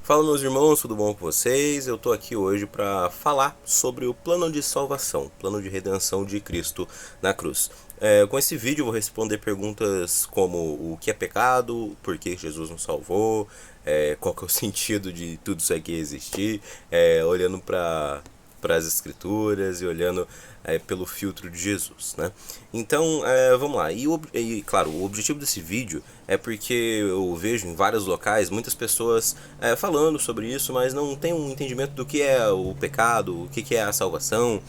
Fala, meus irmãos, tudo bom com vocês? Eu tô aqui hoje para falar sobre o plano de salvação, plano de redenção de Cristo na cruz. Com esse vídeo eu vou responder perguntas como o que é pecado, por que Jesus nos salvou, qual que é o sentido de tudo isso aqui existir, olhando para as escrituras e olhando pelo filtro de Jesus, né? Então, vamos lá. Claro, o objetivo desse vídeo é porque eu vejo em vários locais muitas pessoas falando sobre isso, mas não tem um entendimento do que é o pecado, o que é a salvação,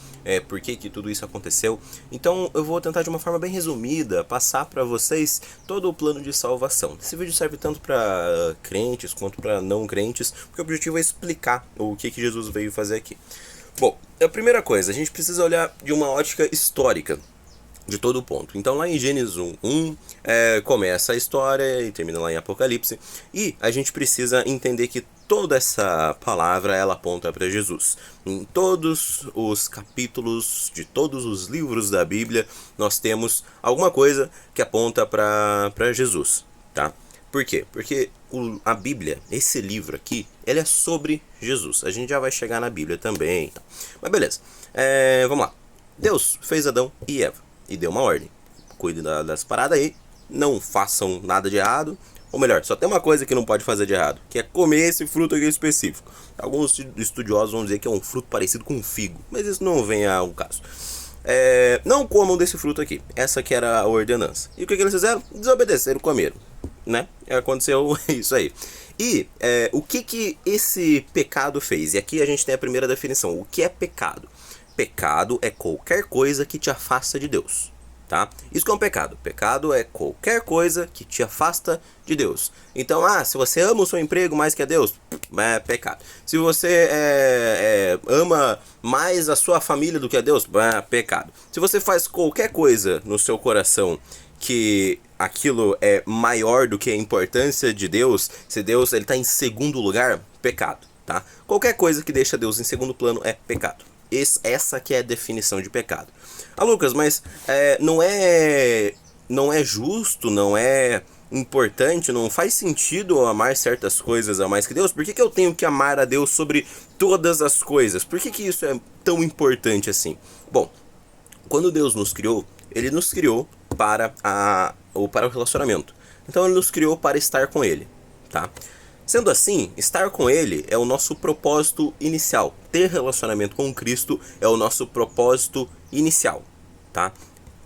por que tudo isso aconteceu. Então, eu vou tentar de uma forma bem resumida passar para vocês todo o plano de salvação. Esse vídeo serve tanto para crentes quanto para não crentes, porque o objetivo é explicar o que Jesus veio fazer aqui. Bom, a primeira coisa, a gente precisa olhar de uma ótica histórica de todo o ponto. Então lá em Gênesis 1, começa a história e termina lá em Apocalipse, e a gente precisa entender que toda essa palavra ela aponta para Jesus. Em todos os capítulos de todos os livros da Bíblia, nós temos alguma coisa que aponta para Jesus, tá? Por quê? Porque a Bíblia, esse livro aqui, ele é sobre Jesus. A gente já vai chegar na Bíblia também. Tá? Mas beleza. Vamos lá. Deus fez Adão e Eva e deu uma ordem. Cuide das paradas aí. Não façam nada de errado. Ou melhor, só tem uma coisa que não pode fazer de errado, que é comer esse fruto aqui específico. Alguns estudiosos vão dizer que é um fruto parecido com um figo, mas isso não vem ao caso. Não comam desse fruto aqui. Essa que era a ordenança. E o que eles fizeram? Desobedeceram, comeram. Né? Aconteceu isso aí. E o que esse pecado fez? E aqui a gente tem a primeira definição. O que é pecado? Pecado é qualquer coisa que te afasta de Deus. Tá? Isso que é um pecado. Pecado é qualquer coisa que te afasta de Deus. Então, se você ama o seu emprego mais que a Deus, é pecado. Se você ama mais a sua família do que a Deus, é pecado. Se você faz qualquer coisa no seu coração que aquilo é maior do que a importância de Deus, se Deus está em segundo lugar, pecado, tá? Qualquer coisa que deixa Deus em segundo plano é pecado. Essa que é a definição de pecado. Lucas, mas não é justo, não é importante, não faz sentido eu amar certas coisas a mais que Deus? Por que eu tenho que amar a Deus sobre todas as coisas? Por que isso é tão importante assim? Bom, quando Deus nos criou, Ele nos criou para o relacionamento. Então Ele nos criou para estar com Ele, tá? Sendo assim, estar com Ele é o nosso propósito inicial. Ter relacionamento com Cristo é o nosso propósito inicial, tá?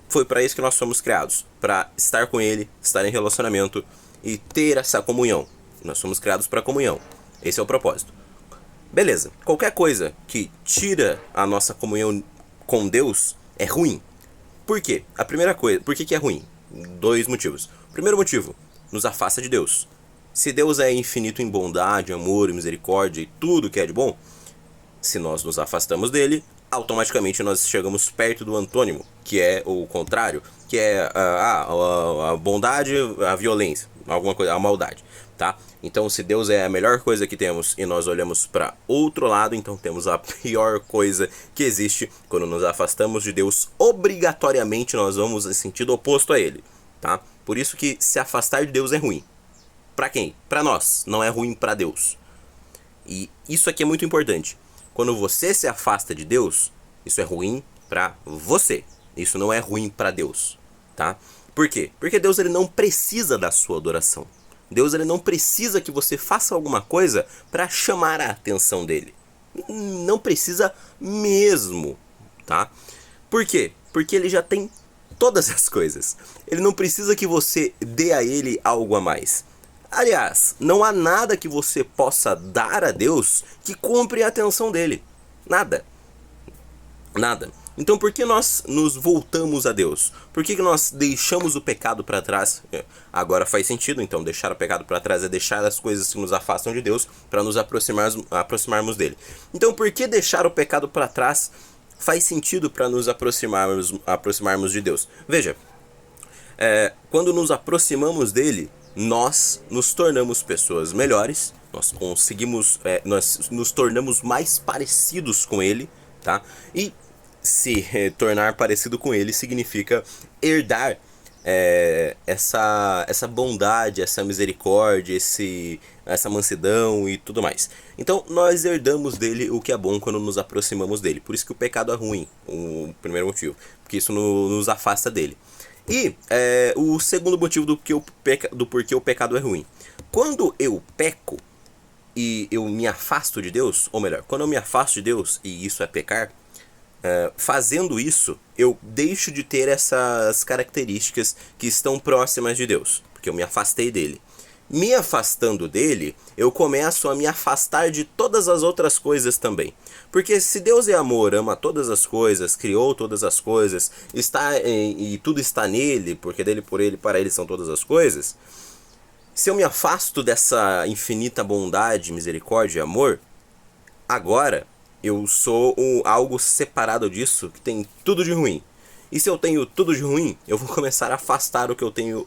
Foi para isso que nós fomos criados, para estar com Ele, estar em relacionamento e ter essa comunhão. Nós somos criados para comunhão. Esse é o propósito. Beleza. Qualquer coisa que tira a nossa comunhão com Deus é ruim. Por quê? A primeira coisa, por que é ruim? 2 motivos. Primeiro motivo, nos afasta de Deus. Se Deus é infinito em bondade, amor e misericórdia e tudo que é de bom, se nós nos afastamos dele, automaticamente nós chegamos perto do antônimo, que é o contrário, que é a bondade, a violência, alguma coisa, a maldade, tá? Então, se Deus é a melhor coisa que temos e nós olhamos para outro lado, então temos a pior coisa que existe. Quando nos afastamos de Deus, obrigatoriamente nós vamos em sentido oposto a Ele, tá? Por isso que se afastar de Deus é ruim. Para quem? Para nós, não é ruim para Deus. E isso aqui é muito importante. Quando você se afasta de Deus, isso é ruim para você. Isso não é ruim para Deus, tá? Por quê? Porque Deus ele não precisa da sua adoração. Deus ele não precisa que você faça alguma coisa para chamar a atenção dele. Não precisa mesmo, tá? Por quê? Porque ele já tem todas as coisas. Ele não precisa que você dê a ele algo a mais. Aliás, não há nada que você possa dar a Deus que compre a atenção dele. Nada. Nada. Então por que nós nos voltamos a Deus? Por que nós deixamos o pecado para trás? Agora faz sentido, então deixar o pecado para trás é deixar as coisas que nos afastam de Deus para nos aproximarmos dele. Então por que deixar o pecado para trás faz sentido para nos aproximarmos de Deus? Veja, quando nos aproximamos dele, nós nos tornamos pessoas melhores, nós nos tornamos mais parecidos com ele, tá? E se tornar parecido com ele significa herdar essa bondade, essa misericórdia, essa mansidão e tudo mais. Então nós herdamos dele o que é bom quando nos aproximamos dele. Por isso que o pecado é ruim, o primeiro motivo, porque isso nos afasta dele. E o segundo motivo do porquê o pecado é ruim. Quando eu peco e eu me afasto de Deus, ou melhor, quando eu me afasto de Deus, e isso é pecar, fazendo isso, eu deixo de ter essas características que estão próximas de Deus, porque eu me afastei dele. Me afastando dele, eu começo a me afastar de todas as outras coisas também. Porque se Deus é amor, ama todas as coisas, criou todas as coisas, e tudo está nele, porque dele, por ele, para ele são todas as coisas, se eu me afasto dessa infinita bondade, misericórdia e amor, agora eu sou algo separado disso que tem tudo de ruim. E se eu tenho tudo de ruim, eu vou começar a afastar o que eu tenho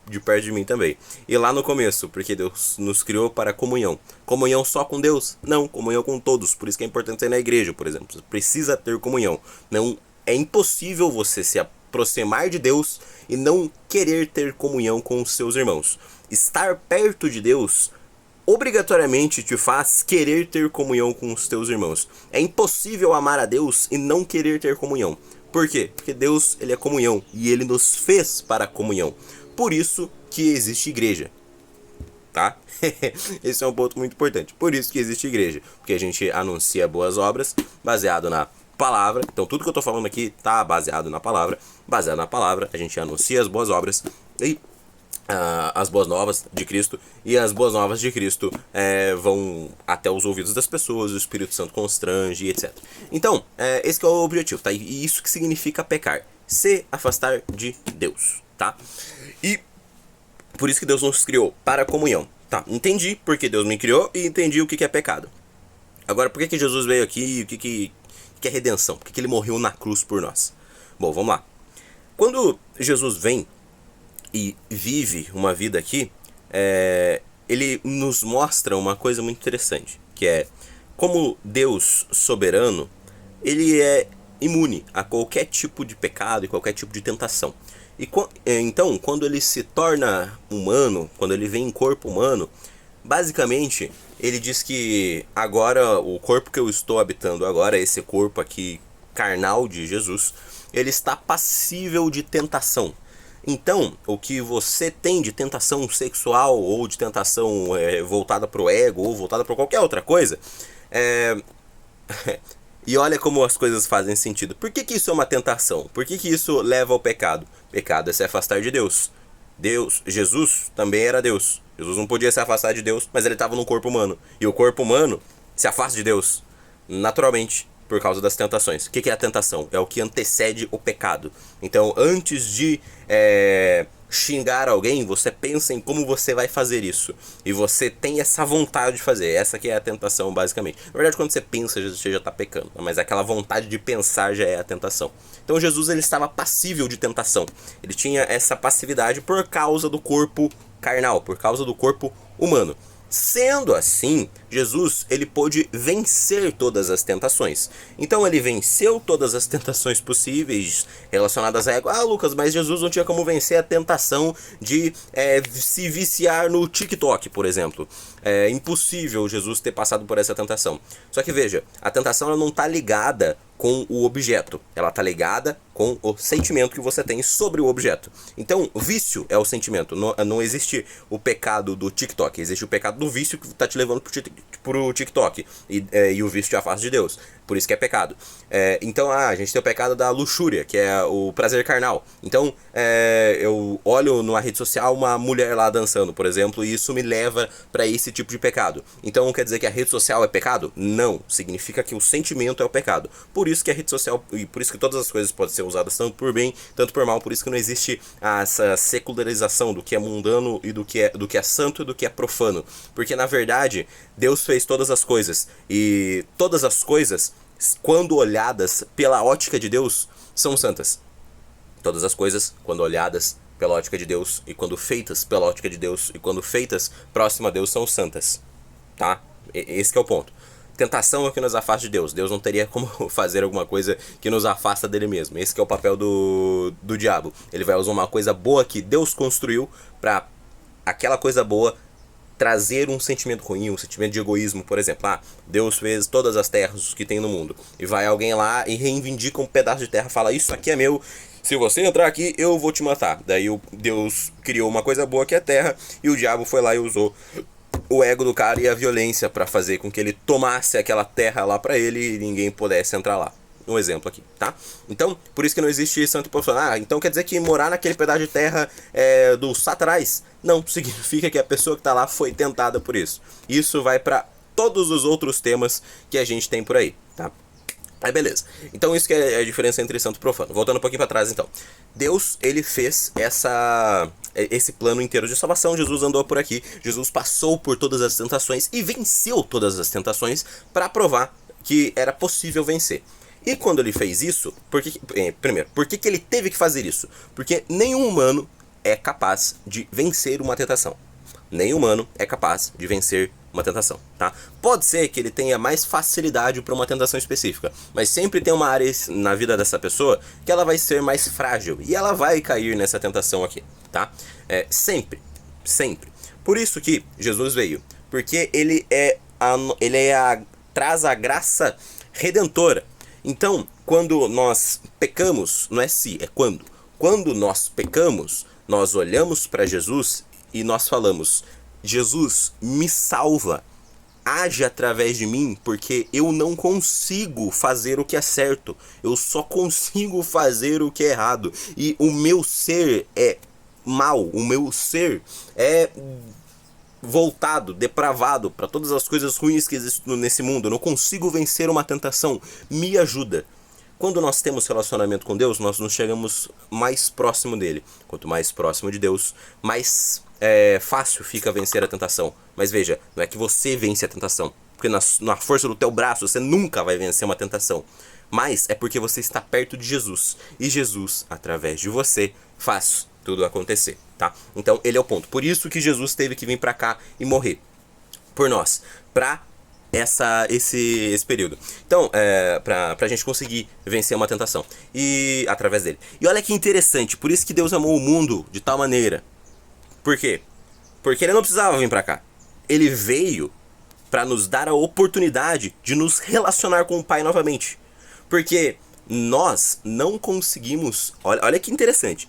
de perto de mim também. E lá no começo, porque Deus nos criou para comunhão. Comunhão só com Deus? Não, comunhão com todos. Por isso que é importante ser na igreja, por exemplo. Você precisa ter comunhão. Não, é impossível você se aproximar de Deus e não querer ter comunhão com os seus irmãos. Estar perto de Deus obrigatoriamente te faz querer ter comunhão com os teus irmãos. É impossível amar a Deus e não querer ter comunhão. Por quê? Porque Deus, ele é comunhão e ele nos fez para a comunhão. Por isso que existe igreja. Tá? Esse é um ponto muito importante. Por isso que existe igreja. Porque a gente anuncia boas obras baseado na palavra. Então tudo que eu estou falando aqui está baseado na palavra. Baseado na palavra, a gente anuncia as boas obras e as boas novas de Cristo, e as boas novas de Cristo vão até os ouvidos das pessoas, o Espírito Santo constrange, etc. Então, esse que é o objetivo, tá? E isso que significa pecar, se afastar de Deus, tá? E por isso que Deus nos criou para a comunhão, tá? Entendi porque Deus me criou e entendi o que é pecado. Agora, por que Jesus veio aqui e o que é redenção? Por que ele morreu na cruz por nós? Bom, vamos lá. Quando Jesus vem e vive uma vida aqui, ele nos mostra uma coisa muito interessante, que é como Deus soberano, ele é imune a qualquer tipo de pecado e qualquer tipo de tentação. E então, quando ele se torna humano, quando ele vem em corpo humano, basicamente ele diz que agora o corpo que eu estou habitando agora, esse corpo aqui carnal de Jesus, ele está passível de tentação. Então, o que você tem de tentação sexual ou de tentação voltada para o ego ou voltada para qualquer outra coisa, e olha como as coisas fazem sentido. Por que isso é uma tentação? Por que isso leva ao pecado? Pecado é se afastar de Deus. Jesus também era Deus. Jesus não podia se afastar de Deus, mas ele estava no corpo humano. E o corpo humano se afasta de Deus naturalmente, por causa das tentações. O que é a tentação? É o que antecede o pecado. Então, antes de xingar alguém, você pensa em como você vai fazer isso. E você tem essa vontade de fazer. Essa que é a tentação, basicamente. Na verdade, quando você pensa, você já está pecando. Mas aquela vontade de pensar já é a tentação. Então, Jesus ele estava passível de tentação. Ele tinha essa passividade por causa do corpo carnal, por causa do corpo humano. Sendo assim, Jesus ele pôde vencer todas as tentações. Então ele venceu todas as tentações possíveis relacionadas a ego. Ah, Lucas, mas Jesus não tinha como vencer a tentação de se viciar no TikTok, por exemplo. É impossível Jesus ter passado por essa tentação. Só que veja, a tentação ela não está ligada com o objeto, ela está ligada com o sentimento que você tem sobre o objeto. Então, o vício é o sentimento, não existe o pecado do TikTok, existe o pecado do vício que está te levando pro TikTok, e o vício te afasta de Deus, por isso que é pecado. Então, a gente tem o pecado da luxúria, que é o prazer carnal. Então, eu olho numa rede social uma mulher lá dançando, por exemplo, e isso me leva para esse tipo de pecado. Então, quer dizer que a rede social é pecado? Não, significa que o sentimento é o pecado. Por isso que a rede social, e por isso que todas as coisas podem ser usadas tanto por bem, tanto por mal, por isso que não existe essa secularização do que é mundano e do que é santo e do que é profano. Porque, na verdade, Deus fez todas as coisas, e todas as coisas, quando olhadas pela ótica de Deus, são santas. Todas as coisas, quando olhadas pela ótica de Deus, e quando feitas pela ótica de Deus, e quando feitas próximo a Deus, são santas. Tá? Esse que é o ponto. tentação é o que nos afasta de Deus. Deus não teria como fazer alguma coisa que nos afasta dele mesmo. Esse que é o papel do diabo. Ele vai usar uma coisa boa que Deus construiu para aquela coisa boa trazer um sentimento ruim, um sentimento de egoísmo, por exemplo. Deus fez todas as terras que tem no mundo. E vai alguém lá e reivindica um pedaço de terra, fala, isso aqui é meu, se você entrar aqui, eu vou te matar. Daí Deus criou uma coisa boa que é a terra, e o diabo foi lá e usou o ego do cara e a violência para fazer com que ele tomasse aquela terra lá para ele e ninguém pudesse entrar lá. Um exemplo aqui, tá? Então, por isso que não existe santo profissional. Então quer dizer que morar naquele pedaço de terra é do Satanás? Não, significa que a pessoa que tá lá foi tentada por isso. Isso vai para todos os outros temas que a gente tem por aí, tá? Aí beleza. Então isso que é a diferença entre santo e profano. Voltando um pouquinho para trás então. Deus, ele fez esse plano inteiro de salvação. Jesus andou por aqui. Jesus passou por todas as tentações e venceu todas as tentações para provar que era possível vencer. E quando ele fez isso, primeiro, por que ele teve que fazer isso? Porque nenhum humano é capaz de vencer uma tentação. Nenhum humano é capaz de vencer uma tentação, tá? Pode ser que ele tenha mais facilidade para uma tentação específica, mas sempre tem uma área na vida dessa pessoa que ela vai ser mais frágil e ela vai cair nessa tentação aqui, tá? Sempre. Por isso que Jesus veio, porque ele traz a graça redentora. Então, quando nós pecamos, não é se, é quando. Quando nós pecamos, nós olhamos para Jesus e nós falamos, Jesus, me salva, age através de mim, porque eu não consigo fazer o que é certo, eu só consigo fazer o que é errado, e o meu ser é mau, o meu ser é voltado, depravado para todas as coisas ruins que existem nesse mundo, eu não consigo vencer uma tentação, me ajuda. Quando nós temos relacionamento com Deus, nós nos chegamos mais próximo dele. Quanto mais próximo de Deus, mais fácil fica vencer a tentação. Mas veja, não é que você vence a tentação, porque na força do teu braço você nunca vai vencer uma tentação. Mas é porque você está perto de Jesus. E Jesus, através de você, faz tudo acontecer, tá? Então ele é o ponto. Por isso que Jesus teve que vir pra cá e morrer por nós, pra esse período. Então, pra gente conseguir vencer uma tentação e através dele. E olha que interessante, por isso que Deus amou o mundo de tal maneira. Por quê? Porque ele não precisava vir pra cá. Ele veio pra nos dar a oportunidade de nos relacionar com o Pai novamente. Porque nós não conseguimos... Olha que interessante.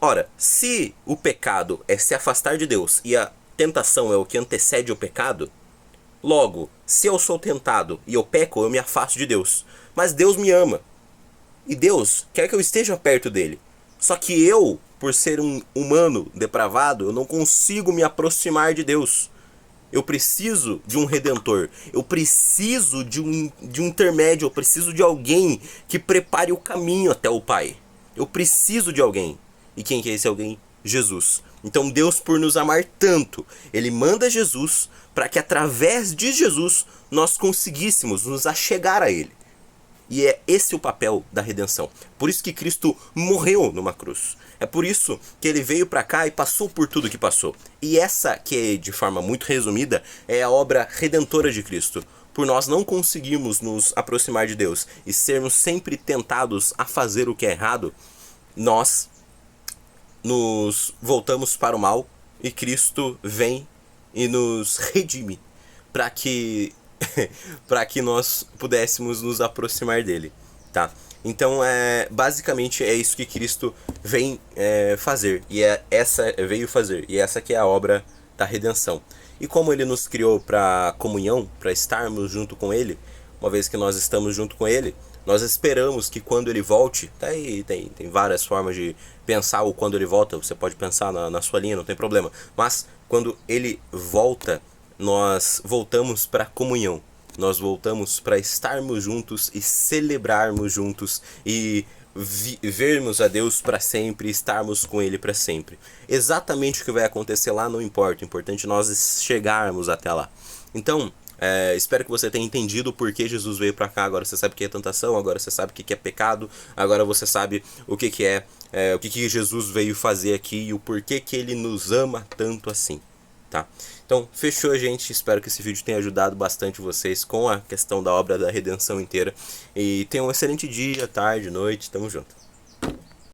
Ora, se o pecado é se afastar de Deus e a tentação é o que antecede o pecado, logo, se eu sou tentado e eu peco, eu me afasto de Deus. Mas Deus me ama. E Deus quer que eu esteja perto dele. Só que eu, por ser um humano depravado, eu não consigo me aproximar de Deus. Eu preciso de um redentor. Eu preciso de um intermédio. Eu preciso de alguém que prepare o caminho até o Pai. Eu preciso de alguém. E quem que é esse alguém? Jesus. Então Deus, por nos amar tanto, ele manda Jesus para que através de Jesus nós conseguíssemos nos achegar a ele. E é esse o papel da redenção. Por isso que Cristo morreu numa cruz. É por isso que ele veio para cá e passou por tudo que passou. E essa, que é de forma muito resumida, é a obra redentora de Cristo. Por nós não conseguirmos nos aproximar de Deus e sermos sempre tentados a fazer o que é errado, nós nos voltamos para o mal e Cristo vem e nos redime para que nós pudéssemos nos aproximar dele, tá? Então basicamente é isso que Cristo vem fazer e veio fazer, e essa que é a obra da redenção. E como ele nos criou para comunhão, para estarmos junto com ele, uma vez que nós estamos junto com ele, nós esperamos que quando ele volte, tá aí, tem várias formas de pensar o quando ele volta, você pode pensar na sua linha, não tem problema. Mas quando ele volta, nós voltamos para a comunhão. Nós voltamos para estarmos juntos e celebrarmos juntos e vermos a Deus para sempre, estarmos com ele para sempre. Exatamente o que vai acontecer lá não importa, o importante é nós chegarmos até lá. Então, espero que você tenha entendido o porquê Jesus veio pra cá. Agora você sabe o que é tentação, agora você sabe o que é pecado, agora você sabe o que é o que Jesus veio fazer aqui e o porquê que ele nos ama tanto assim. tá? Então, fechou, gente. Espero que esse vídeo tenha ajudado bastante vocês com a questão da obra da redenção inteira. E tenham um excelente dia, tarde, noite. Tamo junto.